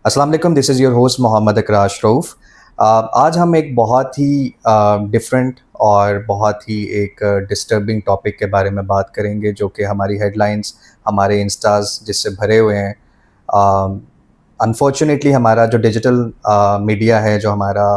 अस्सलाम वालेकुम, this is your host Mohammad Akrash Rauf. आज हम एक बहुत ही डिफरेंट और बहुत ही एक डिस्टर्बिंग टॉपिक के बारे में बात करेंगे, जो कि हमारी हेडलाइंस, हमारे इंस्टास जिससे भरे हुए हैं। अनफॉर्चुनेटली हमारा जो डिजिटल मीडिया है, जो हमारा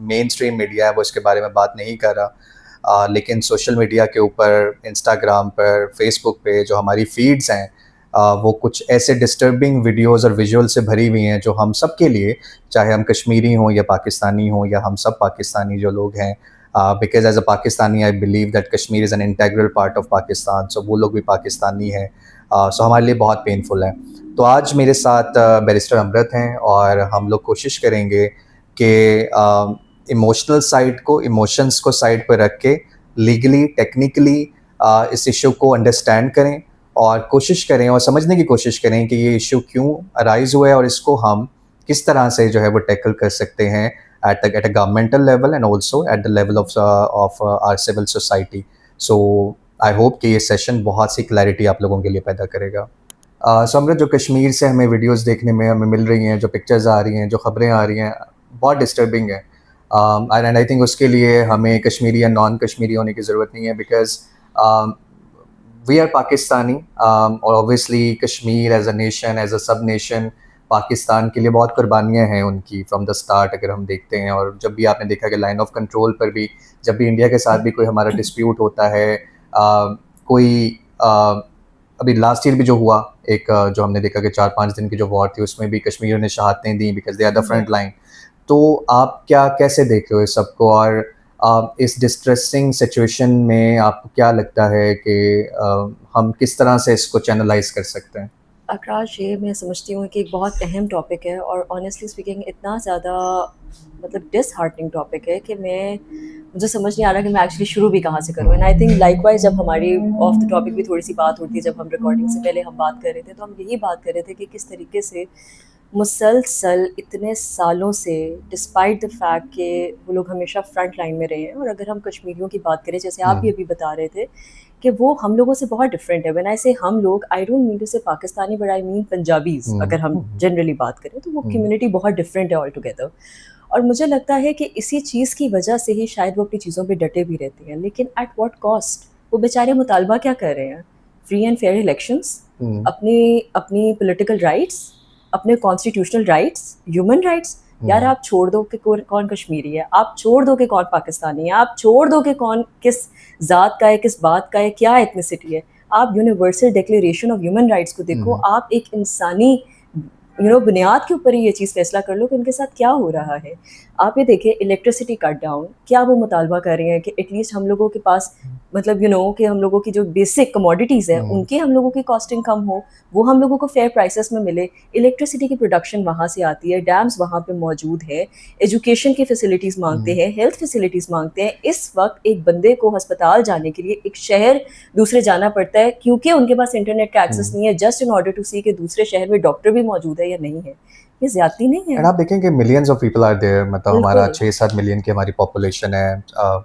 मेन स्ट्रीम मीडिया है, वो इसके बारे में बात नहीं कर रहा। लेकिन सोशल मीडिया के ऊपर, इंस्टाग्राम पर, फेसबुक पे जो हमारी फीड्स हैं, वो कुछ ऐसे डिस्टर्बिंग वीडियोज़ और विजुअल से भरी हुई हैं, जो हम सब के लिए, चाहे हम कश्मीरी हों या पाकिस्तानी हों या हम सब पाकिस्तानी जो लोग हैं, because as a Pakistani I believe that Kashmir is an integral part of Pakistan, so वो लोग भी पाकिस्तानी हैं। सो हमारे लिए बहुत पेनफुल है। तो आज मेरे साथ बैरिस्टर अमृत हैं और हम लोग कोशिश करेंगे कि इमोशनल साइड को, इमोशंस को साइड पर रख के लीगली, टेक्निकली इस इश्यू को अंडरस्टैंड करें और कोशिश करें और समझने की कोशिश करें कि ये इश्यू क्यों अराइज़ हुआ है और इसको हम किस तरह से जो है वो टैकल कर सकते हैं at a governmental level and also at the level of our civil society. So I hope कि ये सेशन बहुत सी क्लैरिटी आप लोगों के लिए पैदा करेगा। सो अमृत, जो कश्मीर से हमें वीडियोस देखने में हमें मिल रही हैं, जो पिक्चर्स आ रही हैं, जो खबरें आ रही हैं, बहुत डिस्टर्बिंग है। एंड आई थिंक उसके लिए हमें कश्मीरी या नॉन कश्मीरी होने की ज़रूरत नहीं है, बिकॉज वी आर पाकिस्तानी। और obviously Kashmir as a nation, as a sub nation, Pakistan के लिए बहुत कुर्बानियाँ हैं उनकी फ्रॉम द स्टार्ट, अगर हम देखते हैं। और जब भी आपने देखा कि लाइन ऑफ कंट्रोल पर भी, जब भी इंडिया के साथ भी कोई हमारा डिस्प्यूट होता है, कोई अभी लास्ट ईयर भी जो हुआ, एक जो हमने देखा कि 4-5 दिन की जो वॉर थी, उसमें भी कश्मीरियों ने शहादतें दी because they are the front line. तो आप क्या कैसे देख रहे हो इस सबको, और इस डिस्ट्रेसिंग सिचुएशन में आपको क्या लगता है कि हम किस तरह से इसको चैनलाइज कर सकते हैं? आकाश, ये मैं समझती हूँ कि एक बहुत अहम टॉपिक है और ऑनेस्टली स्पीकिंग इतना ज़्यादा मतलब डिसहार्टनिंग टॉपिक है कि मुझे समझ नहीं आ रहा कि मैं एक्चुअली शुरू भी कहाँ से करूँ। एंड आई थिंक लाइकवाइज जब हमारी ऑफ द टॉपिक भी थोड़ी सी बात होती है, जब हम रिकॉर्डिंग से पहले हम बात कर रहे थे, तो हम यही बात कर रहे थे कि किस तरीके से मुसलसल इतने सालों से, डिस्पाइट द फैक्ट कि वो लोग हमेशा फ्रंट लाइन में रहे हैं। और अगर हम कश्मीरियों की बात करें, जैसे आप भी हम्म। अभी बता रहे थे कि वो हम लोगों से बहुत डिफरेंट है। व्हेन आई से हम लोग, I don't mean to say Pakistani, but I mean Punjabis. Hmm. अगर हम जनरली बात करें तो वो हम्म। कम्युनिटी बहुत डिफरेंट है ऑल टुगेदर। और मुझे लगता है कि इसी चीज़ की वजह से ही शायद वो अपनी चीज़ों पे डटे भी रहते हैं। लेकिन एट व्हाट कॉस्ट? वो बेचारे मुतालबा क्या कर रहे हैं? फ्री एंड फेयर इलेक्शंस, हम्म। अपनी अपनी पॉलिटिकल राइट्स, अपने कॉन्स्टिट्यूशनल राइट्स, ह्यूमन राइट्स। यार, हम्म। आप छोड़ दो कि कौन कश्मीरी है, आप छोड़ दो कि कौन पाकिस्तानी है, आप छोड़ दो कि कौन किस ज़ात का है, किस बात का है, क्या एथनिसिटी है। आप universal declaration of human rights को देखो। हम्म। आप एक इंसानी बुनियाद के ऊपर ही ये चीज़ फैसला कर लो कि उनके साथ क्या हो रहा है। आप ये देखिए, इलेक्ट्रिसिटी कट डाउन, क्या वो मुतालबा कर रहे हैं कि एटलीस्ट हम लोगों के पास, मतलब कि हम लोगों की जो बेसिक कमोडिटीज़ हैं हम्म। उनकी हम लोगों की कॉस्टिंग कम हो, वो हम लोगों को फेयर प्राइसेस में मिले। इलेक्ट्रिसिटी की प्रोडक्शन वहाँ से आती है, डैम्स वहाँ पे मौजूद है, एजुकेशन की फैसिलिटीज़ मांगते हम्म। हैं, हेल्थ फैसिलिटीज़ मांगते हैं। इस वक्त एक बंदे को अस्पताल जाने के लिए एक शहर दूसरे जाना पड़ता है, क्योंकि उनके पास इंटरनेट का एक्सेस हम्म। नहीं है, जस्ट इन ऑर्डर टू सी कि दूसरे शहर में डॉक्टर भी मौजूद है या नहीं है। ये ज्यादती नहीं एंड है? आप देखें कि millions of people are there, मतलब हमारा बिल्कुल। 6-7 मिलियन की हमारी पॉपुलेशन है,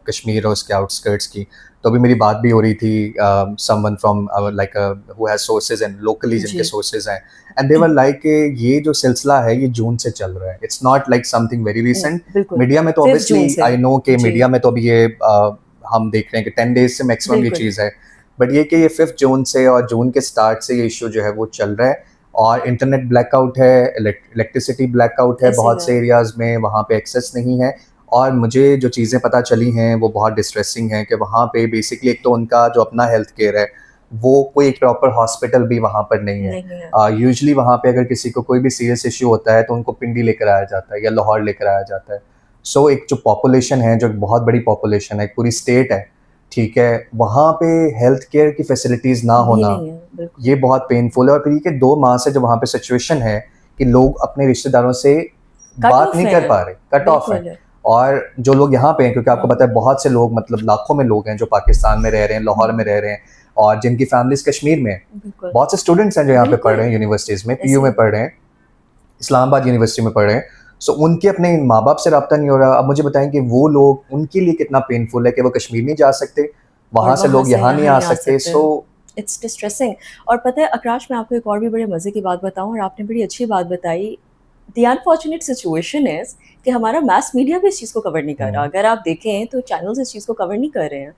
कश्मीर और उसके आउटस्कर्ट्स की। तो अभी मेरी बात भी हो रही थी someone from like who has sources and locally जिनके जी। सोर्सेज हैं, एंड दे वर लाइक ये जो सिलसिला है ये जून से चल रहा है, it's not like something very recent. बिल्कुल। मीडिया में तो 5 जून ऑब्वियसली से। आई नो कि जी। मीडिया में तो अभी ये हम देख रहे हैं कि 10 डेज से मैक्सिमम ये बिल्कुल। चीज़ है। बट ये कि ये 5 जून से और जून के स्टार्ट से ये इशू जो है वो चल रहा है। और इंटरनेट ब्लैकआउट है, इलेक्ट्रिसिटी ब्लैकआउट है ऐसी बहुत से बात। एरियाज़ में, वहाँ पे एक्सेस नहीं है। और मुझे जो चीज़ें पता चली हैं वो बहुत डिस्ट्रेसिंग हैं कि वहाँ पे बेसिकली एक तो उनका जो अपना हेल्थ केयर है, वो कोई एक प्रॉपर हॉस्पिटल भी वहाँ पर नहीं है। नहीं है। यूजुअली वहाँ पे अगर किसी को कोई भी सीरियस इशू होता है तो उनको पिंडी लेकर आया जाता है या लाहौर लेकर आया जाता है। सो एक जो पॉपुलेशन है, जो एक बहुत बड़ी पॉपुलेशन है, एक पूरी स्टेट है, ठीक है, वहाँ पे हेल्थ केयर की फैसिलिटीज़ ना भी होना, नहीं है, बिल्कुल। ये बहुत पेनफुल है। और फिर ये कि 2 माह से जो वहाँ पे सिचुएशन है कि लोग अपने रिश्तेदारों से कट बात ऑफ नहीं है। कर पा रहे, कट ऑफ है। बिल्कुल। और जो लोग यहाँ पे हैं, क्योंकि आपको पता है बहुत से लोग, मतलब लाखों में लोग हैं जो पाकिस्तान में रह रहे हैं, लाहौर में रह रहे हैं, और जिनकी फैमिलीज कश्मीर में हैं। बिल्कुल। बहुत से स्टूडेंट्स हैं जो यहाँ पे पढ़ बिल्कुल। रहे हैं यूनिवर्सिटीज़ में, पीयू ऐसी में बात। पढ़ रहे हैं, इस्लामाबाद यूनिवर्सिटी में पढ़ रहे हैं। सो उनके अपने माँ बाप से रब्ता नहीं हो रहा। अब मुझे बताएं कि वो लोग, उनके लिए कितना पेनफुल है कि वो कश्मीर नहीं जा सकते, और वहाँ से वहाँ लोग से यहाँ नहीं यहाँ आ नहीं आ सकते। सकते। So it's distressing. और पता है आकाश, मैं आपको एक और भी बड़े मज़े की बात बताऊँ, और आपने बड़ी अच्छी बात बताई। द अनफॉर्चुनेट सिचुएशन इज़ कि हमारा मास मीडिया भी इस चीज़ को कवर नहीं कर रहा। अगर आप देखें तो चैनल्स इस चीज़ को कवर नहीं कर रहे हैं।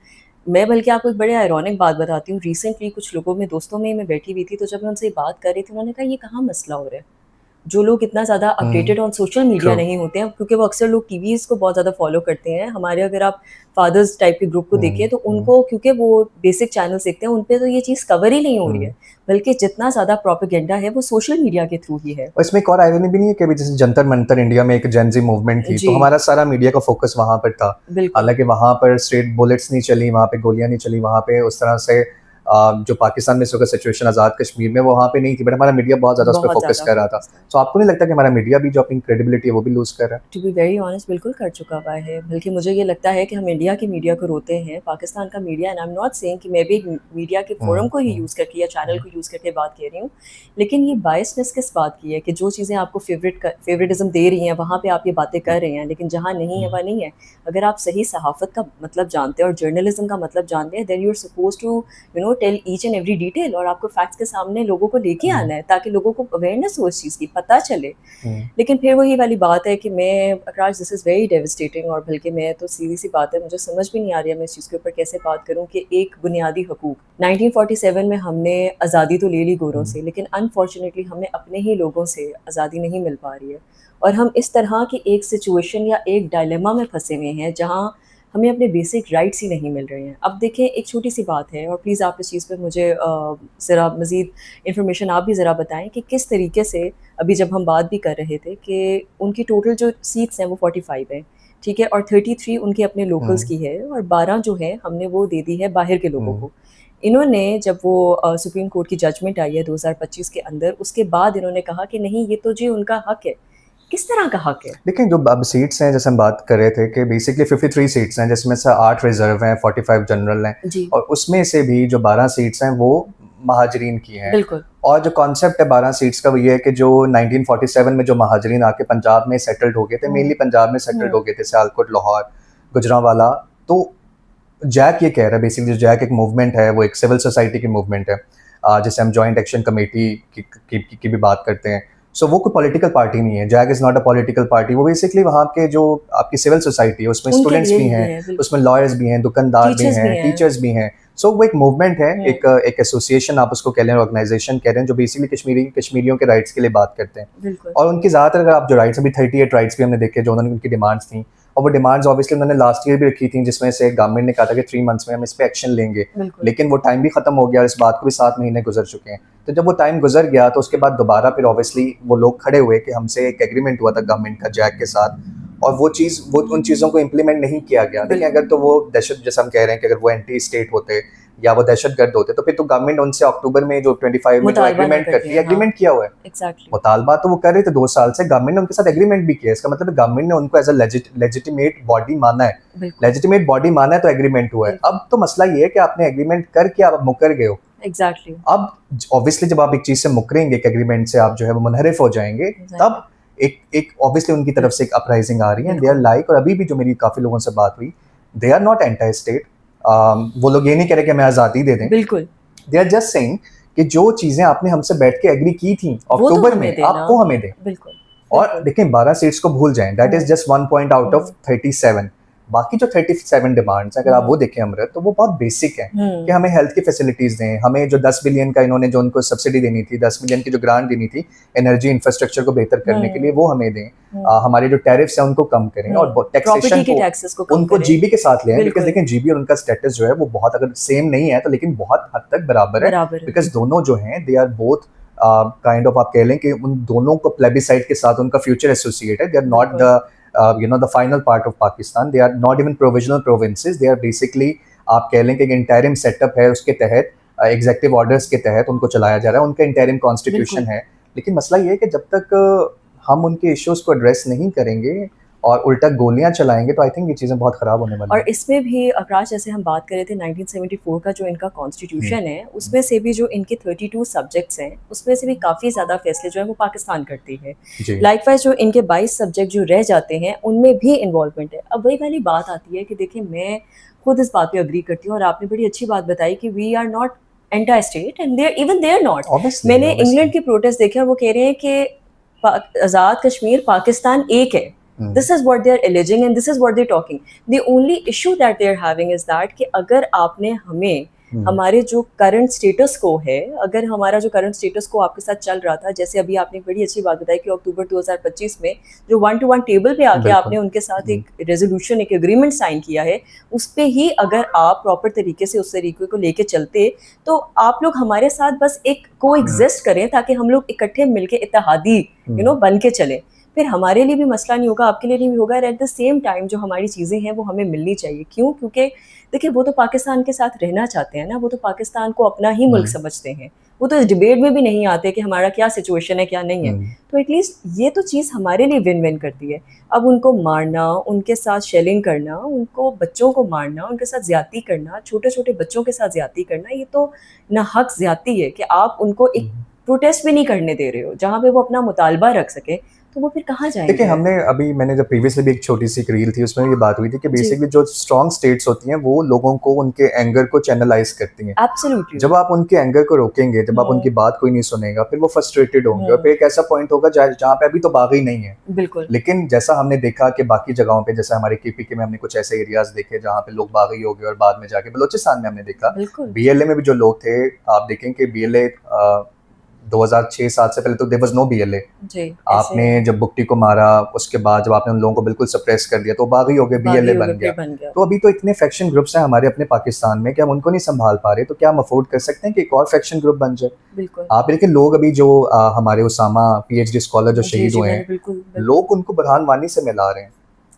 मैं बल्कि आपको एक बड़े आयरॉनिक बात बताती हूँ, रिसेंटली कुछ लोगों में दोस्तों में मैं बैठी हुई थी, तो जब मैं उनसे बात कर रही थी, उन्होंने कहा ये कहाँ मसला हो रहा है। जो लोग इतना ज़्यादा updated on social media true. नहीं होते हैं, क्योंकि वो अक्सर लोग टीवीज़ को बहुत ज़्यादा फ़ॉलो करते हैं। हमारे अगर आप फादर्स टाइप के ग्रुप को देखिए तो उनको, क्योंकि वो बेसिक चैनल्स देखते हैं, उन पे तो ये चीज़ कवर ही नहीं हो रही है, बल्कि जितना ज़्यादा प्रोपेगेंडा है वो सोशल मीडिया के थ्रू ही है। और इसमें एक और आयरनी भी नहीं है कि अभी जैसे जंतर मंतर इंडिया में एक जेन ज़ी मूवमेंट थी, तो जी, हमारा सारा मीडिया का फोकस वहाँ पर था। बिल्कुल, हालाँकि वहाँ पर स्ट्रेट बुलेट्स नहीं चली, वहाँ पे गोलियाँ नहीं चली, वहाँ पे उस तरह से जो पाकिस्तान में इस वक़्त सिचुएशन आज़ाद कश्मीर में, वो वहाँ पे नहीं थी, बट हमारा मीडिया बहुत ज़्यादा उस पे बहुत फोकस ज़्यादा कर रहा था। फ़ोकस था। तो आपको नहीं लगता कि हमारा मीडिया भी जो अपनी क्रेडिबिलिटी है, वो भी लूज़ कर रहा है? टू बी वेरी ऑनेस्ट बिल्कुल कर चुका हुआ है। बल्कि मुझे ये लगता है कि हम इंडिया की मीडिया को रोते हैं, पाकिस्तान का media, and I am not saying कि मैं भी एक मीडिया के फोरम को ही यूज़ करके या चैनल को यूज़ करके बात कह रही हूँ। लेकिन ये बायसनेस किस बात की है कि जो चीज़ें आपको फ़ेवरेटिज़्म दे रही हैं, वहाँ पे आप ये बातें कर रहे हैं, लेकिन जहाँ नहीं है, वहाँ नहीं है। अगर आप सही सहाफ़त का मतलब जानते हैं और जर्नलिज़्म का मतलब जानते हैं, then you are supposed to tell each and every detail, और आपको फैक्ट्स के सामने लोगों को लेके आना है, ताकि लोगों को अवेयरनेस हो इस चीज़ की, पता चले। लेकिन फिर वही वाली बात है कि मैं अकराज, दिस इज़ वेरी डेवास्टेटिंग, और बल्कि मैं तो सीधी सी बात है, मुझे समझ भी नहीं आ रही है मैं इस चीज़ के ऊपर कैसे बात करूं कि एक बुनियादी हकूक 1947 में हमने आज़ादी तो ले ली गोरों से, लेकिन अनफॉर्चुनेटली हमें अपने ही लोगों से आज़ादी नहीं मिल पा रही है, और हम इस तरह की एक सिचुएशन या एक डायलेमा में फंसे हुए हैं जहाँ हमें अपने बेसिक राइट्स ही नहीं मिल रहे हैं। अब देखें, एक छोटी सी बात है, और प्लीज़ आप इस चीज़ पे मुझे ज़रा मज़ीद इन्फॉर्मेशन आप भी ज़रा बताएं कि किस तरीके से, अभी जब हम बात भी कर रहे थे कि उनकी टोटल जो सीट्स हैं वो 45 हैं, ठीक है, और 33 उनके अपने लोकल्स हुँ, की है, और 12 जो है हमने वो दे दी है बाहर के लोगों हुँ। को। इन्होंने जब वो सुप्रीम कोर्ट की जजमेंट आई है 2025 के अंदर, उसके बाद इन्होंने कहा कि नहीं, ये तो जी उनका हक है। किस तरह का हक है? देखिए, जो अब सीट्स हैं, जैसे हम बात कर रहे थे कि बेसिकली 53 सीट्स हैं, जिसमें से 8 रिज़र्व हैं, 45 जनरल हैं, जी, और उसमें से भी जो 12 सीट्स हैं, वो महाजरीन की हैं। बिल्कुल। और जो कॉन्सेप्ट है 12 सीट्स का, वो ये है कि जो 1947 में जो महाजरीन आके पंजाब में सेटल्ड हो गए थे, हुँ, मेनली पंजाब में सेटल्ड हो हुँ, गए थे, सियालकोट, लाहौर, गुजरांवाला। तो जैक ये कह रहा है बेसिकली, जो जैक एक मूवमेंट है, वो एक सिविल सोसाइटी की मूवमेंट है, जिसे हम जॉइंट एक्शन कमेटी की भी बात करते हैं। सो वो कोई पॉलिटिकल पार्टी नहीं है, Jack is not a political party. वो बेसिकली वहाँ के जो आपकी सिविल सोसाइटी है, उसमें उनके स्टूडेंट्स लिए भी ही हैं, है, उसमें बिल्कुल। लॉयर्स भी हैं, दुकानदार भी टीचर्स भी हैं, हैं। टीचर्स भी हैं। सो वो एक मूवमेंट है, हुँ, एक एसोसिएशन आप उसको कह लें, ऑर्गेनाइजेशन कह लें, जो बेसिकली कश्मीरियों के राइट्स के लिए बात करते हैं। बिल्कुल, और उनकी ज़्यादातर, अगर आप जो राइट्स, अभी 38 राइट्स भी हमने देखे जो उन्होंने, उनकी डिमांड्स थी, और वो डिमांड्स ऑब्वियसली उन्होंने लास्ट ईयर भी रखी थी, जिसमें से गवर्नमेंट ने कहा था कि 3 मंथ्स में हम इस पे एक्शन लेंगे। बिल्कुल, लेकिन वो टाइम भी खत्म हो गया और इस बात को भी 7 महीने गुजर चुके हैं। तो जब वो टाइम गुजर गया, तो उसके बाद दोबारा फिर ऑब्वियसली वो लोग खड़े हुए कि हमसे एक एग्रीमेंट हुआ था गवर्नमेंट का जैक के साथ, और वो उन चीज़ों को इम्प्लीमेंट नहीं किया गया। देखिए, बिल्कुल। अगर तो वो दहशत, जैसे हम कह रहे हैं कि अगर वो एंटी स्टेट होते या वो दहशतगर्द होते, तो फिर तो गवर्नमेंट उनसे अक्टूबर में जो 25 में जो मुतालबा नहीं एग्रीमेंट करती करती है, है, हाँ, एग्रीमेंट किया हुआ है। एग्ज़ैक्टली, मुतालबा तो वो कर रहे थे 2 साल से, गवर्नमेंट ने उनके साथ एग्रीमेंट भी किया है। इसका मतलब गवर्नमेंट ने उनको एज अ लेजिटिमेट बॉडी माना है। बिल्कुल, लेजिटिमेट बॉडी माना है तो एग्रीमेंट हुआ है। बिल्कुल, अब तो मसला ये है कि आपने एग्रीमेंट करके आप मुकर गए हो। एग्ज़ैक्टली, अब ऑब्वियसली जब आप एक चीज से मुकरेंगे, एक एग्रीमेंट से आप जो है वो मुनहरिफ हो जाएंगे, एग्ज़ैक्टली, तब एक एक ऑब्वियसली उनकी तरफ से एक अपराइजिंग आ रही है, दे आर बिल्कुल, लाइक, और अभी भी जो मेरी काफी लोगों से बात हुई, they are not anti state. वो लोग ये नहीं कह रहे कि हमें आज़ादी दे दें, बिल्कुल, दे आर जस्ट सेइंग कि जो चीजें आपने हमसे बैठ के एग्री की थी वो तो अक्टूबर हमें में, आप देना, वो हमें दें। बिल्कुल, और बिल्कुल, देखें, 12 सीट्स को भूल जाएं, that is um, just 1 point out of um, 37। बाकी जो 37 डिमांड्स, अगर आप हुँ, वो देखें अमृत, तो वो बहुत बेसिक है कि हुँ, हमें हेल्थ की फैसिलिटीज दें, हमें जो 10 बिलियन का इन्होंने जो उनको सब्सिडी देनी थी, 10 बिलियन की जो ग्रांट देनी थी एनर्जी इंफ्रास्ट्रक्चर को बेहतर करने के लिए, हुँ, वो हमें दें। हुँ, हमारे जो टैरिफ्स हैं उनको कम करें, हुँ, और प्रॉपर्टी टैक्सेशन के को टैक्सेस को कम उनको करें, जीबी के साथ ले आएं, बिकॉज बिल्कुल, देखें जीबी और उनका स्टेटस जो है वो बहुत, अगर सेम नहीं है तो लेकिन बहुत हद तक बराबर है। बराबर है, बिकॉज दोनों जो हैं, they are both kind of, आप कह लें कि उन दोनों को प्लेबिसाइड के साथ उनका फ्यूचर एसोसिएटेड है। दे आर नॉट बिल्कुल, the the final part of Pakistan. They are not even provisional provinces. They are basically, आप कह लें कि एक इंटरिम सेटअप है, उसके तहत एग्जेक्टिव ऑर्डर्स के तहत उनको चलाया जा रहा है, उनका इंटरिम कॉन्स्टिट्यूशन बिल्कुल। है। लेकिन मसला ये है कि जब तक हम उनके इश्यूज को एड्रेस नहीं करेंगे और उल्टा गोलियां चलाएंगे, तो आई थिंक ये चीज़ें बहुत ख़राब होने वाली और हैं। इसमें भी अकराज, जैसे हम बात कर रहे थे 1974 का जो इनका हम्म, कॉन्स्टिट्यूशन है, उसमें से भी जो इनके 32 सब्जेक्ट्स हैं, उसमें से भी काफ़ी ज़्यादा फैसले जो है वो पाकिस्तान करती है। जी। लाइकवाइज जो इनके 22 सब्जेक्ट जो रह जाते हैं, उनमें भी इन्वॉल्वमेंट है। अब वही वाली बात आती है कि देखिए, मैं खुद इस बात पे एग्री करती हूँ, और आपने बड़ी अच्छी बात बताई कि we are not anti state and they are not. Obviously, मैंने ऑब्वियसली। इंग्लैंड के प्रोटेस्ट देखे और वो कह रहे हैं कि आज़ाद कश्मीर पाकिस्तान एक है. This is what they are alleging and this is what they're talking. The only issue that they're having is that कि अगर आपने हमें हमारे जो करंट स्टेटस को है, अगर हमारा जो करंट स्टेटस को आपके साथ चल रहा था, जैसे अभी आपने बड़ी अच्छी बात बताई कि अक्टूबर 2025 में जो 1-to-1 टेबल पे आके आपने उनके साथ एक रेजोल्यूशन, एक एग्रीमेंट साइन किया है, उस पे ही अगर आप प्रॉपर तरीके से उस तरीके को लेके चलते तो आप लोग हमारे साथ बस एक को एग्जिस्ट करें ताकि हम लोग इकट्ठे मिलके इत्तेहादी बन के चले, फिर हमारे लिए भी मसला नहीं होगा, आपके लिए नहीं होगा. एट द सेम टाइम जो हमारी चीज़ें हैं वो हमें मिलनी चाहिए. क्यों? क्योंकि देखिए वो तो पाकिस्तान के साथ रहना चाहते हैं ना, वो तो पाकिस्तान को अपना ही मुल्क समझते हैं, वो तो इस डिबेट में भी नहीं आते कि हमारा क्या सिचुएशन है क्या नहीं है. तो एटलीस्ट ये तो चीज़ हमारे लिए विन विन करती है. अब उनको मारना, उनके साथ शेलिंग करना, उनको बच्चों को मारना, उनके साथ ज़्यादती करना, छोटे छोटे बच्चों के साथ ज़्यादती करना, ये तो नाहक ज़्यादती है कि आप उनको एक प्रोटेस्ट भी नहीं करने दे रहे हो जहाँ पे वो अपना मुतालबा रख सके. तो वो फिर कहाँ जाएंगे? देखिए मैंने जब प्रीवियसली भी एक छोटी सी रील थी उसमें ये बात हुई थी कि बेसिकली जो स्ट्रॉन्ग स्टेट्स होती हैं वो लोगों को उनके एंगर को चैनलाइज करती हैं. एब्सोल्युटली. जब आप उनके एंगर को रोकेंगे, जब आप उनकी बात कोई नहीं सुनेगा, फिर वो फ्रस्ट्रेटेड होंगे और फिर एक ऐसा पॉइंट होगा जहाँ पे अभी तो बागी नहीं है. बिल्कुल. लेकिन जैसा हमने देखा कि बाकी जगहों पे, जैसे हमारे केपीके में हमने कुछ ऐसे एरियाज देखे जहाँ पे लोग बागी हो गए और बाद में जाके बलोचिस्तान में हमने देखा, बीएलए में भी जो लोग थे, आप देखें कि बीएलए 2006-7 से पहले तो देयर वाज नो बीएलए. आपने जब बुक्टी को मारा उसके बाद जब आपने उन लोगों को बिल्कुल सप्रेस कर दिया तो बागी हो गए, बीएलए बन गया. तो अभी तो इतने फैक्शन ग्रुप्स हैं हमारे अपने पाकिस्तान में कि हम उनको नहीं संभाल पा रहे, तो क्या हम अफोर्ड कर सकते हैं कि एक और फैक्शन ग्रुप बन जाए? बिल्कुल. आप लेकिन लोग अभी जो हमारे उसामा पीएचडी स्कॉलर जो शहीद हुए हैं, लोग उनको बुरहान वानी से मिला रहे हैं.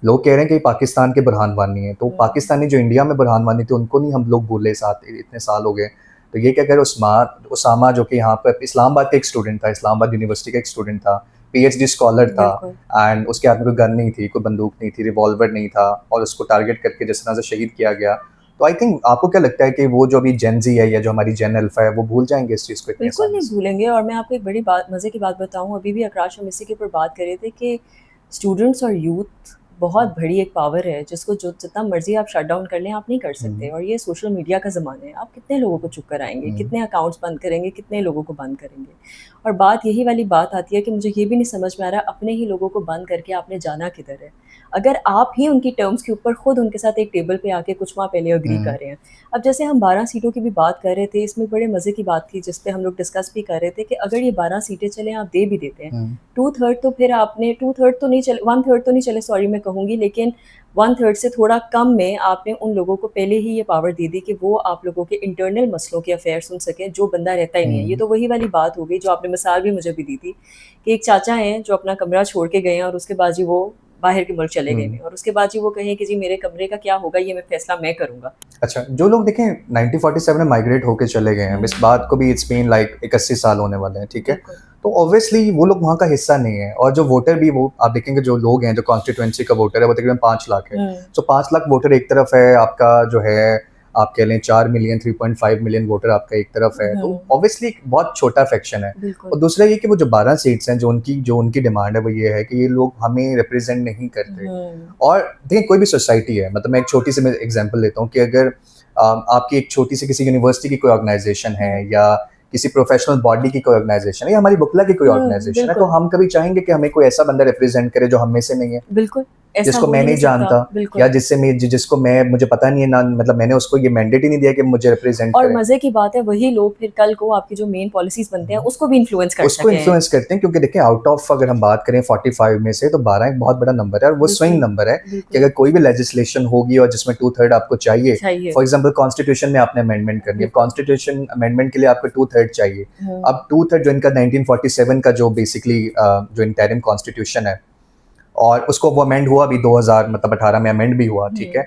लोग कह रहे हैं कि पाकिस्तान के बुरहान वानी है. तो पाकिस्तानी जो इंडिया में बुरहान वानी थे उनको नहीं हम लोग भूले, साथ इतने साल हो गए. तो ये क्या कह रहे, उसामा जो कि यहाँ पर इस्लामाबाद का एक स्टूडेंट था, इस्लामाबाद यूनिवर्सिटी का एक स्टूडेंट था, पीएचडी स्कॉलर था, एंड उसके हाथ में कोई गन नहीं थी, कोई बंदूक नहीं थी, रिवॉल्वर नहीं था, और उसको टारगेट करके जिस तरह से शहीद किया गया. तो आई थिंक आपको क्या लगता है कि वो जो अभी जेन जी है या जो हमारी जेन अल्फा है वो भूल जाएंगे इस चीज़ को? बिल्कुल नहीं भूलेंगे. और मैं आपको एक बड़ी बात, मज़े की बात बताऊँ, अभी भी आकाश हम इसी के ऊपर बात कर रहे थे कि स्टूडेंट्स और यूथ बहुत बड़ी एक पावर है जिसको जो जितना मर्जी आप शट डाउन कर लें आप नहीं कर सकते. और ये सोशल मीडिया का ज़माना है, आप कितने लोगों को चुप कराएंगे, कितने अकाउंट्स बंद करेंगे, कितने लोगों को बंद करेंगे. और बात यही वाली बात आती है कि मुझे ये भी नहीं समझ में आ रहा अपने ही लोगों को बंद करके आपने जाना किधर है. अगर आप ही उनकी टर्म्स के ऊपर खुद उनके साथ एक टेबल पे आके कुछ माह पहले अग्री कर रहे हैं. अब जैसे हम 12 सीटों की भी बात कर रहे थे, इसमें बड़े मज़े की बात थी जिस पे हम लोग डिस्कस भी कर रहे थे कि अगर ये 12 सीटें चले आप दे भी देते हैं, 2/3 तो फिर आपने 2/3 तो नहीं चले, 1/3 तो नहीं चले, सॉरी मैं कहूँगी, लेकिन 1/3 से थोड़ा कम में आपने उन लोगों को पहले ही ये पावर दे दी कि वो आप लोगों के इंटरनल मसलों के अफेयर सुन सकें जो बंदा रहता ही नहीं है. ये तो वही वाली बात हो गई जो आपने मिसाल भी मुझे भी दी थी कि एक चाचा हैं जो अपना कमरा छोड़ के गए हैं और उसके बाद जी वो बाहर के मुल्क चले गए हैं और उसके बाद जी वो कहें कि जी मेरे कमरे का क्या होगा ये मैं फैसला मैं करूंगा. अच्छा, जो लोग देखें 1947 में माइग्रेट होके चले गए हैं, इस बात को भी इट्स बीन लाइक 81 साल होने वाले हैं, ठीक है. तो ऑब्वियसली वो लोग वहाँ का हिस्सा नहीं है. और जो वोटर भी, वो आप देखेंगे जो लोग हैं, जो कॉन्स्टिट्यूएंसी का वोटर है वो तकरीबन 5 लाख है. तो 5 लाख वोटर एक तरफ है, आपका जो है आप कह लें 4 मिलियन 3.5 मिलियन वोटर आपका एक तरफ है. तो ऑब्वियसली एक बहुत छोटा फ्रैक्शन है. और दूसरा ये कि वो जो 12 सीट्स हैं जो उनकी डिमांड है वो ये है कि ये लोग हमें रिप्रेजेंट नहीं करते. और देखिए कोई भी सोसाइटी है, मतलब मैं एक छोटी सी एग्जांपल लेता हूँ कि अगर आपकी एक छोटी सी किसी यूनिवर्सिटी की कोई ऑर्गेनाइजेशन है या किसी प्रोफेशनल बॉडी की कोई ऑर्गेनाइजेशन है या हमारी बुकला की कोई ऑर्गेनाइजेशन है, तो हम कभी चाहेंगे कि हमें कोई ऐसा बंदा रिप्रेजेंट करे जो हम में से नहीं है. बिल्कुल. जिसको मैं नहीं जानता या जिसको मुझे पता नहीं है ना, मतलब मैंने उसको ये मैंडेट ही नहीं दिया कि मुझे रिप्रेजेंट करे. और मजे की बात है वही लोग फिर कल को आपकी जो मेन पॉलिसीज बनते हैं उसको भी इन्फ्लुएंस करते हैं. क्योंकि देखिए आउट ऑफ अगर हम बात करें 45 में से तो 12 एक बहुत बड़ा नंबर है और वो स्विंग नंबर है कि अगर कोई भी लेजिस्लेशन होगी और जिसमें 2/3 आपको चाहिए, फॉर एग्जाम्पल कॉन्स्टिट्यूशन में आपने अमेंडमेंट करनी है, कॉन्स्टिट्यूशन अमेंडमेंट के लिए आपको 2/3 चाहिए. अब 2/3 जो इनका 1947 का जो बेसिकली जो इंटरिम कॉन्स्टिट्यूशन है और उसको वो अमेंड हुआ अभी 2018 में अमेंड भी हुआ, ठीक है.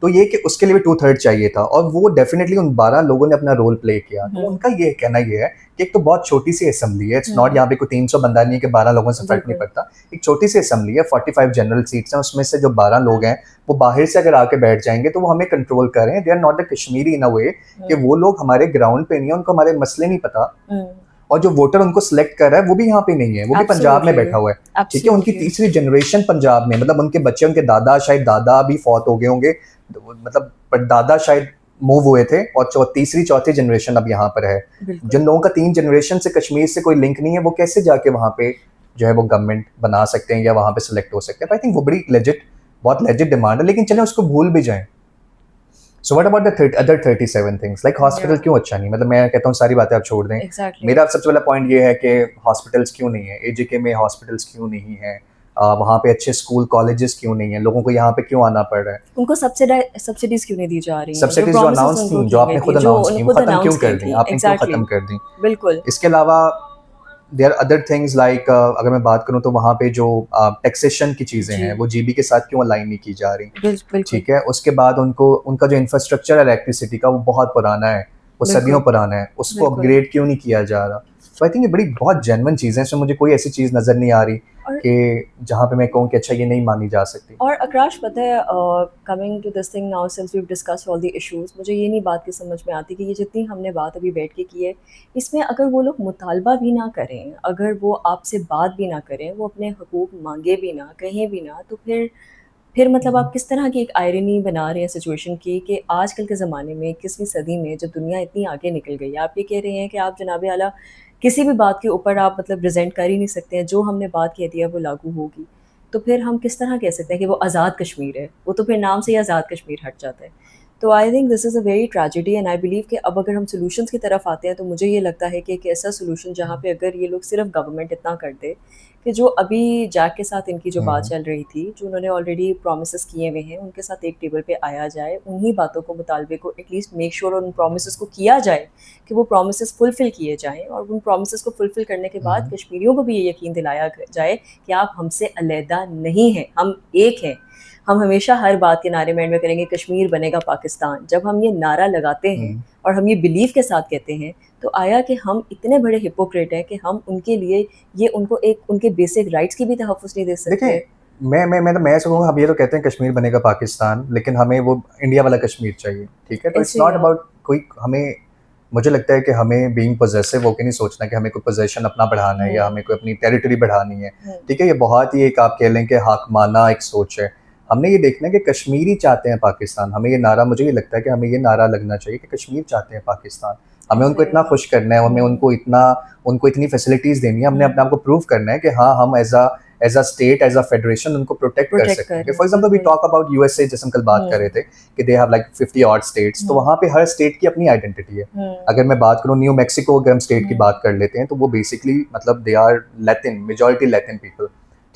तो ये कि उसके लिए भी 2/3 चाहिए था और वो डेफिनेटली उन 12 लोगों ने अपना रोल प्ले किया. तो उनका ये कहना ये है कि एक तो बहुत छोटी सी असेंबली है, इट्स नॉट यहाँ पे कोई 300 बंदा नहीं है कि 12 लोगों से फर्क नहीं पड़ता. एक छोटी सी असेंबली है, 45 जनरल सीट्स हैं, उसमें से जो 12 लोग हैं वो बाहर से अगर आके बैठ जाएंगे तो वो हमें कंट्रोल कर रहे हैं. They are not the Kashmiri in a way कि वो लोग हमारे ग्राउंड पे नहीं है, उनको हमारे मसले नहीं पता. और जो वोटर उनको सिलेक्ट कर रहा है वो भी यहाँ पे नहीं है, वो भी पंजाब में बैठा हुआ है, ठीक है. उनकी तीसरी जनरेशन पंजाब में, मतलब उनके बच्चे, उनके दादा, शायद दादा भी फौत हो गए होंगे, मतलब दादा शायद मूव हुए थे और तीसरी चौथी जनरेशन अब यहाँ पर है. जिन लोगों का 3 जनरेशन से कश्मीर से कोई लिंक नहीं है वो कैसे जाके वहाँ पे जो है वो गवर्नमेंट बना सकते हैं या वहाँ पे सिलेक्ट हो सकते हैं। आई थिंक वो बड़ी लेजिट, बहुत लेजिट डिमांड है, लेकिन चलें उसको भूल भी जाएं। So what about the other 37 things, like hospital क्यों अच्छा नहीं, मतलब मैं कहता हूँ सारी बातें आप छोड़ दें। Exactly. मेरा सबसे पहला पॉइंट ये है कि हॉस्पिटल्स क्यों नहीं है, एजेके में हॉस्पिटल्स क्यों नहीं है, वहाँ पे अच्छे स्कूल कॉलेजेस क्यों नहीं है, लोगों को यहाँ पे क्यों आना पड़ रहा है, उनको सब्सिडीज क्यों नहीं दी जा रही हैं, सब्सिडीज जो अनाउंस थी, जो आपने खुद अनाउंस की, वो खत्म क्यों कर दी, आपने क्यों खत्म कर दी। बिल्कुल। इसके अलावा देयर अदर थिंग्स लाइक अगर मैं बात करूँ तो वहाँ पे जो टैक्सेशन की चीज़ें हैं वो जीबी के साथ क्यों अलाइन नहीं की जा रही, ठीक है। उसके बाद उनको उनका जो इंफ्रास्ट्रक्चर है इलेक्ट्रिसिटी का वो बहुत पुराना है, वो सदियों पुराना है, उसको अपग्रेड क्यों नहीं किया जा रहा। तो आई थिंक ये बड़ी बहुत जेन्युइन चीज़ें हैं, इसमें मुझे कोई ऐसी चीज़ नज़र नहीं आ रही कि जहाँ पे मैं कहूँ कि अच्छा ये नहीं मानी जा सकती। और आकाश पता है, coming to this thing now since we have discussed all the issues, मुझे ये नहीं बात की समझ में आती कि ये जितनी हमने बात अभी बैठ के की है, इसमें अगर वो लोग मुतालबा भी ना करें, अगर वो आपसे बात भी ना करें, वो अपने हकूक़ मांगे भी ना, कहें भी ना, तो फिर मतलब आप किस तरह की एक आयरनी बना रहे हैं सिचुएशन की कि आजकल के ज़माने में 21वीं सदी में जब दुनिया इतनी आगे निकल गई है, आप ये कह रहे हैं कि आप जनाब आला किसी भी बात के ऊपर आप मतलब रिजेंट कर ही नहीं सकते हैं, जो हमने बात कह दी है वो लागू होगी। तो फिर हम किस तरह कह सकते हैं कि वो आज़ाद कश्मीर है, वो तो फिर नाम से ही आज़ाद कश्मीर हट जाता है। तो आई think this is a very tragedy and I believe कि अब अगर हम सॉल्यूशंस की तरफ आते हैं तो मुझे ये लगता है कि एक ऐसा सॉल्यूशन जहाँ पे अगर ये लोग सिर्फ गवर्नमेंट इतना कर दे कि जो अभी जैक के साथ इनकी जो बात चल रही थी, जो उन्होंने ऑलरेडी प्रॉमिसेस किए हुए हैं, उनके साथ एक टेबल पे आया जाए, उन्हीं बातों को मुतालबे को एटलीस्ट मेक श्योर उन प्रॉमिसेस को किया जाए कि वो प्रॉमिसेस फुलफिल किए जाएँ, और उन प्रॉमिसेस को फुलफिल करने के बाद कश्मीरियों को भी ये यकीन दिलाया जाए कि आप हमसे अलहदा नहीं हैं, हम एक हैं। हम हमेशा हर बात के नारे में एंड में करेंगे कश्मीर बनेगा पाकिस्तान। जब हम ये नारा लगाते हैं और हम ये बिलीव के साथ कहते हैं, तो आया कि हम इतने बड़े हिपोक्रेट हैं कि हम उनके लिए ये उनको एक उनके बेसिक राइट्स की भी तहफ़्फ़ुज़ नहीं दे सकते। मैं ऐसा कहूँगा, हम ये तो कहते हैं कश्मीर बनेगा पाकिस्तान, लेकिन हमें वो इंडिया वाला कश्मीर चाहिए, ठीक है। तो इट्स नॉट अबाउट कोई हमें, मुझे लगता है कि हमें बीइंग पोजेसिव होके नहीं सोचना कि हमें कोई पोजेशन अपना बढ़ाना है या हमें कोई अपनी टेरिटरी बढ़ानी है, ठीक है। ये बहुत ही एक आप कह लें कि हाकमाना एक सोच है। हमने ये देखना है कि कश्मीरी चाहते हैं पाकिस्तान, हमें ये नारा, मुझे ये लगता है कि हमें ये नारा लगना चाहिए कि कश्मीर चाहते हैं पाकिस्तान। हमें उनको इतना खुश करना है, हमें उनको इतनी फैसिलिटीज़ देनी है, हमने अपने आप को प्रूव करना है कि हाँ हम as a state, as a federation उनको प्रोटेक्ट कर सकते हैं। For example we talk about USA, जैसे हम कल बात कर रहे थे कि they have like 50 odd states, तो वहाँ पे हर स्टेट की अपनी आइडेंटिटी है। अगर मैं बात करूँ न्यू मैक्सिको, अगर हम स्टेट की बात कर लेते हैं तो वो बेसिकली मतलब they are Latin, majority Latin people,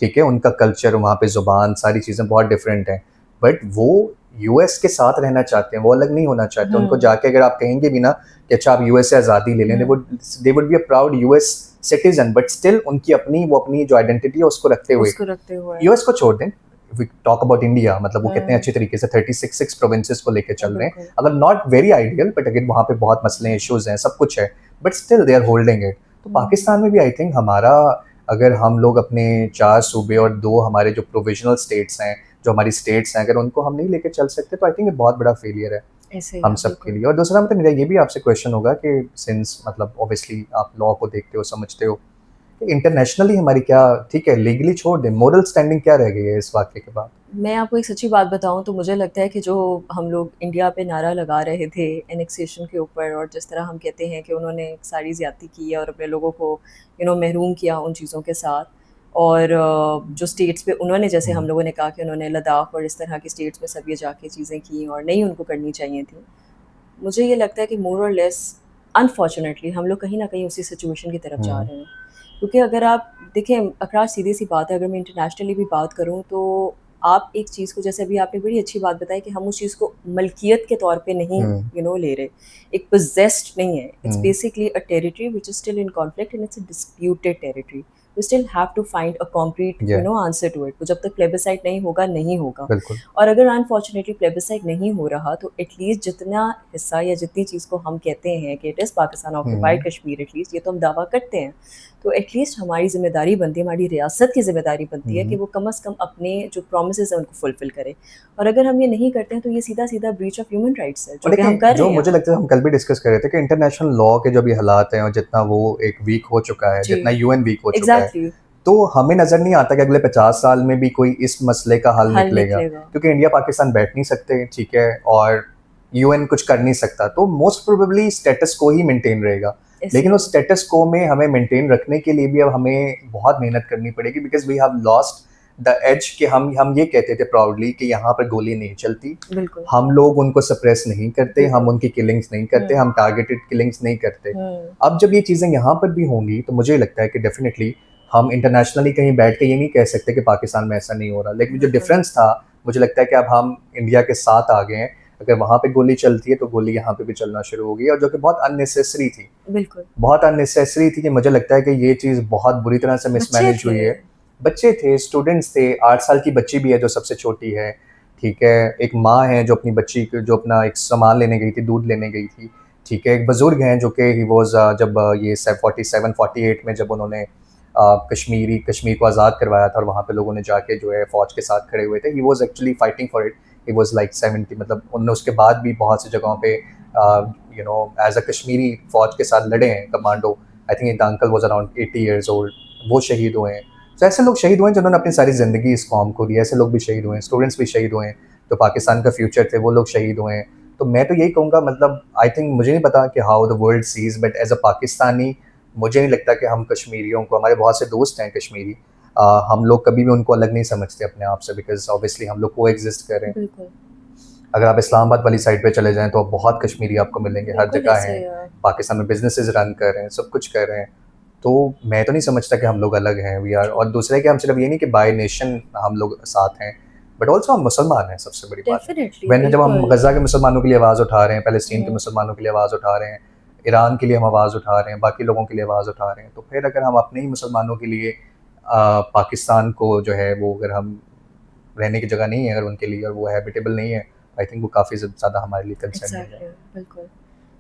ठीक है। उनका कल्चर, वहाँ पे ज़ुबान, सारी चीज़ें बहुत डिफरेंट हैं, बट वो यूएस के साथ रहना चाहते हैं, वो अलग नहीं होना चाहते। उनको जाके अगर आप कहेंगे भी ना कि अच्छा आप यूएस से आज़ादी ले लें, they would be a proud US citizen, but still उनकी अपनी जो आइडेंटिटी है उसको रखते हुए यूएस को छोड़ दें। वी टॉक अबाउट इंडिया, मतलब वो कितने अच्छे तरीके से 36 प्रोविंसेस को लेकर चल रहे हैं, अगर नॉट वेरी आइडियल, बट अगर वहाँ पे बहुत मसले, इश्यूज हैं, सब कुछ है, but still they are holding it. तो पाकिस्तान में भी आई थिंक हमारा, अगर हम लोग अपने 4 सूबे और 2 हमारे जो प्रोविजनल स्टेट्स हैं, जो हमारी स्टेट्स हैं, अगर उनको हम नहीं लेकर चल सकते तो आई थिंक ये बहुत बड़ा फेलियर है हम सब के लिए। और दूसरा मतलब मेरा ये भी आपसे क्वेश्चन होगा कि सिंस मतलब ऑब्वियसली आप लॉ को देखते हो, समझते हो, इंटरनेशनली हमारी क्या, ठीक है लीगली छोड़ दें, मोरल स्टैंडिंग क्या रह गई है इस वाक़ये के बाद? मैं आपको एक सच्ची बात बताऊं तो मुझे लगता है कि जो हम लोग इंडिया पे नारा लगा रहे थे एनेक्सेशन के ऊपर, और जिस तरह हम कहते हैं कि उन्होंने सारी ज़्यादती की है और अपने लोगों को महरूम किया उन चीज़ों के साथ, और जो स्टेट्स पे उन्होंने, जैसे हम लोगों ने कहा कि उन्होंने लद्दाख और इस तरह की स्टेट्स में सब ये जाके चीज़ें की और नहीं उनको करनी चाहिए थी, मुझे ये लगता है कि मोर और लेस अनफॉर्चुनेटली हम लोग कहीं ना कहीं उसी सिचुएशन की तरफ जा रहे हैं। क्योंकि अगर आप देखें अकरार, सीधी सी बात है, अगर मैं इंटरनेशनली भी बात करूं तो आप एक चीज़ को, जैसे अभी आपने बड़ी अच्छी बात बताई कि हम उस चीज़ को मलकियत के तौर पे नहीं ले रहे, एक पोजेस्ड नहीं है, it's basically a territory which is still in conflict and it's a disputed territory. We still have to find a concrete answer to it. तो जब तक प्लेबिसाइट नहीं होगा नहीं होगा। और अगर अनफॉर्चुनेटली प्लेबिसाइट नहीं हो रहा तो एटलीस्ट जितना हिस्सा या जितनी चीज़ को हम कहते हैं कि it is Pakistan occupied Kashmir, at least ये तो हम दावा करते हैं, तो एटलीस्ट हमारी जिम्मेदारी बनती है, हमारी रियासत की जिम्मेदारी बनती है कि वो कम से कम अपने जो प्रोमिसेस हैं उनको फुलफिल करे। और अगर हम ये नहीं करते हैं तो ये सीधा सीधा ब्रीच ऑफ ह्यूमन राइट्स है जो कि हम कर रहे हैं। मुझे लगता है हम कल भी डिस्कस कर रहे थे कि इंटरनेशनल लॉ के जो भी हालात हैं और जितना वो एक वीक हो चुका है, जितना यूएन वीक हो चुका है, तो हमें नजर नहीं आता कि अगले 50 साल में भी कोई इस मसले का हल निकलेगा, क्योंकि इंडिया पाकिस्तान बैठ नहीं सकते, ठीक है, और यूएन कुछ कर नहीं सकता, तो मोस्ट प्रोबेबली स्टेटस को ही मेंटेन रहेगा। लेकिन उस इसलिए स्टेटस को में हमें मेंटेन रखने के लिए भी अब हमें बहुत मेहनत करनी पड़ेगी, because we have lost the edge कि हम ये कहते थे प्राउडली कि यहाँ पर गोली नहीं चलती, बिल्कुल, हम लोग उनको सप्रेस नहीं करते, हम बिल्कुल। उनकी किलिंग्स नहीं करते, हम टारगेटेड किलिंग्स नहीं करते। हुँ, अब जब ये चीज़ें यहाँ पर भी होंगी तो मुझे लगता है कि डेफिनेटली हम इंटरनेशनली कहीं बैठ के ये नहीं कह सकते कि पाकिस्तान में ऐसा नहीं हो रहा, लेकिन जो बिल्कुल, डिफरेंस था मुझे लगता है कि अब हम इंडिया के साथ आ गए हैं। अगर वहाँ पे गोली चलती है तो गोली यहाँ पे भी चलना शुरू होगी, और जो कि बहुत अननेसेसरी थी, बिल्कुल। बहुत अननेसेसरी थी, कि मुझे लगता है कि ये चीज़ बहुत बुरी तरह से बच्चे मिसमैनेज थे। हुई है। बच्चे थे, स्टूडेंट्स थे, 8 साल की बच्ची भी है जो सबसे छोटी है, ठीक है? एक माँ है जो अपनी बच्ची को जो अपना एक सामान लेने गई थी, दूध लेने गई थी, ठीक है? एक बुज़ुर्ग हैं जो कि ही वाज़ जब ये स 47-48 में जब उन्होंने कश्मीर को आज़ाद करवाया था और वहाँ पे लोगों ने जाके जो है फ़ौज के साथ खड़े हुए थे। He was actually fighting for it. He was like 70, मतलब उन्होंने उसके बाद भी बहुत सी जगहों पे एज़ अ कश्मीरी फ़ौज के साथ लड़े हैं, commando. I think the uncle was around 80 years old, वो शहीद हुए हैं। तो ऐसे लोग शहीद हुए हैं जिन्होंने अपनी सारी ज़िंदगी इस कौम को दी, ऐसे लोग भी शहीद हुए हैं, स्टूडेंट्स भी शहीद हुए हैं, जो पाकिस्तान का फ्यूचर थे वो लोग शहीद हुए हैं। तो मैं तो यही कहूँगा, मतलब आई थिंक मुझे नहीं पता कि how the world sees, but as a Pakistani मुझे नहीं लगता कि हम कश्मीरियों को, हमारे बहुत से दोस्त हैं कश्मीरी, हम लोग कभी भी उनको अलग नहीं समझते अपने आप से, बिकॉज़ ऑब्वियसली हम लोग कोएग्जिस्ट कर रहे हैं। बिल्कुल, अगर आप इस्लामाबाद वाली साइड पे चले जाएँ तो बहुत कश्मीरी आपको मिलेंगे, हर बिल्कुल जगह ऐसे हैं, पाकिस्तान में बिज़नेसेस रन कर रहे हैं, सब कुछ कर रहे हैं। तो मैं तो नहीं समझता कि हम लोग अलग हैं, वी आर, ट्रू, और दूसरा है कि हम सिर्फ ये नहीं कि बाय नेशन हम लोग साथ हैं, बट ऑल्सो हम मुसलमान हैं, सबसे बड़ी बात है। डेफ़िनिटली, जब हम बिल्कुल। गज़ा के मुसलमानों के लिए आवाज़ उठा रहे हैं, पैलेस्टीन के हुँ, मुसलमानों के लिए आवाज़ उठा रहे हैं, ईरान के लिए हम आवाज़ उठा रहे हैं, बाकी लोगों के लिए आवाज़ उठा रहे हैं, तो फिर अगर हम अपने ही मुसलमानों के लिए पाकिस्तान को जो है वो, अगर हम रहने की जगह नहीं है अगर उनके लिए, और वो हैबिटेबल नहीं है, आई थिंक वो काफ़ी ज़्यादा हमारे लिए कंसर्निंग है। एग्ज़ैक्टली, बिल्कुल।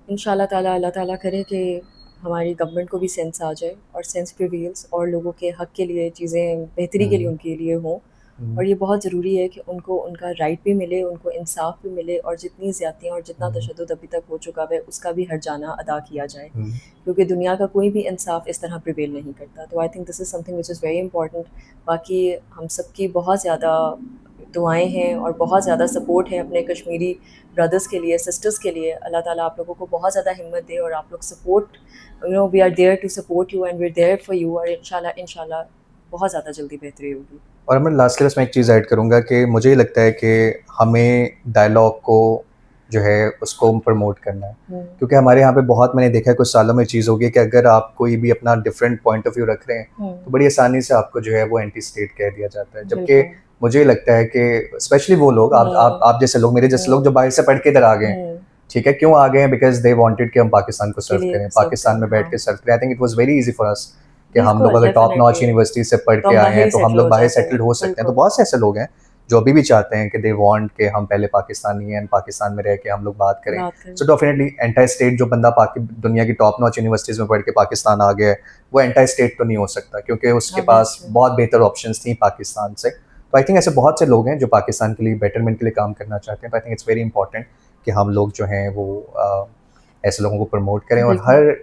इंशाल्लाह ताला अल्लाह ताला करे कि हमारी गवर्नमेंट को भी सेंस आ जाए और सेंस प्रिवेल्स और लोगों के हक़ के लिए चीज़ें बेहतरी के लिए हुँ, उनके लिए हों। हुँ, और ये बहुत ज़रूरी है कि उनको उनका राइट भी मिले, उनको इंसाफ़ भी मिले और जितनी ज़्यादतियाँ और जितना हुँ, तशद्दुद अभी तक हो चुका है, उसका भी हर्जाना अदा किया जाए। हुँ, क्योंकि दुनिया का कोई भी इंसाफ इस तरह प्रिवेल नहीं करता। तो आई think this is something which is very important. बाकी हम सबकी बहुत ज़्यादा दुआएँ हैं और बहुत ज़्यादा सपोर्ट है अपने कश्मीरी ब्रदर्स के लिए, सिस्टर्स के लिए। अल्लाह ताला आप लोगों को बहुत ज़्यादा हिम्मत दे और आप लोग support, we are there to support you and we are there for you, और इंशाल्लाह इंशाल्लाह बहुत ज़्यादा जल्दी बेहतरी होगी। और मैं लास्टली बस मैं एक चीज़ ऐड करूँगा कि मुझे ये लगता है कि हमें डायलॉग को जो है उसको प्रमोट करना है। हुँ, क्योंकि हमारे यहाँ पे बहुत मैंने देखा है कुछ सालों में चीज़ हो गई कि अगर आप कोई भी अपना डिफरेंट पॉइंट ऑफ व्यू रख रहे हैं, हुँ, तो बड़ी आसानी से आपको जो है वो एंटी स्टेट कह दिया जाता है। जबकि बिल्कुल। मुझे लगता है कि स्पेशली वो लोग, हुँ, आप जैसे लोग, मेरे जैसे लोग हुँ, जो बाहर से पढ़ के इधर आ गए हैं, हुँ, ठीक है? क्यों आ गए हैं? बिकॉज़ दे वांटेड कि हम पाकिस्तान को के सर्व लिए करें, सर्व पाकिस्तान में करना, बैठ हाँ। के सर्व करें। I think it was very easy for us कि हम लोग बिल्कुल, अगर टॉप नॉच डेफ़िनिटली। यूनिवर्सिटी से पढ़ तो के हम आए बाहर हैं, ही तो हम सेटल लोग हो बाहर जाते हैं, सेटल्ड हो सकते हैं। तो बिल्कुल। बहुत से ऐसे लोग हैं जो अभी भी चाहते हैं कि दे वांट कि हम पहले पाकिस्तानी हैं, पाकिस्तान में रह के हम लोग बात करें। बात करें। सो डेफिनिटली एंटायर स्टेट जो बंदा पाकि दुनिया की टॉप नॉच यूनिवर्सिटीज़ में पढ़ के पाकिस्तान आ गया है, वो एंटायर स्टेट तो नहीं हो सकता, क्योंकि उसके पास ऑब्वियसली, बहुत बेहतर ऑप्शंस थी पाकिस्तान से। तो आई थिंक ऐसे बहुत से लोग हैं जो पाकिस्तान के लिए बेटरमेंट के लिए काम करना चाहते हैं। तो I think it's very important कि हम लोग जो हैं वो ऐसे लोगों को प्रमोट करें और बिल्कुल। हर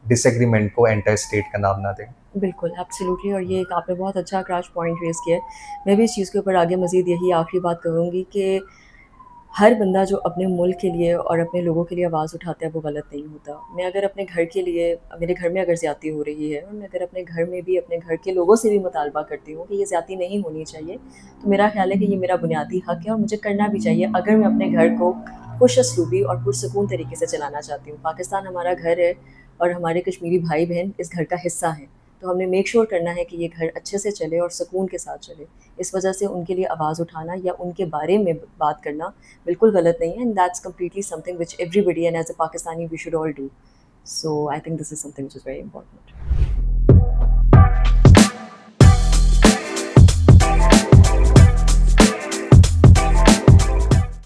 डिसएग्रीमेंट को एंटायर स्टेट का नाम ना दें। बिल्कुल, एब्सोल्युटली, और ये एक आपने बहुत अच्छा क्रैश पॉइंट रेज़ किया है। मैं भी इस चीज़ के ऊपर आगे मज़ीद यही आखिरी बात करूँगी कि हर बंदा जो अपने मुल्क के लिए और अपने लोगों के लिए आवाज़ उठाता है, वो गलत नहीं होता। मैं अगर अपने घर के लिए, मेरे घर में अगर ज़्यादती हो रही है और मैं अगर अपने घर में भी अपने घर के लोगों से भी मुतालबा करती हूँ कि ये ज़्यादती नहीं होनी चाहिए, तो मेरा ख़्याल है कि ये मेरा बुनियादी हक़ है और मुझे करना भी चाहिए, अगर मैं अपने घर को खुशअस्लूबी और पुरसुकून तरीके से चलाना चाहती हूँ। पाकिस्तान हमारा घर है और हमारे कश्मीरी भाई-बहन इस घर का हिस्सा हैं। तो हमने मेक श्योर करना है कि ये घर अच्छे से चले और सुकून के साथ चले। इस वजह से उनके लिए आवाज़ उठाना या उनके बारे में बात करना बिल्कुल गलत नहीं है, and that's completely something which everybody and as a Pakistani we should all do. So I think this is something which is very important.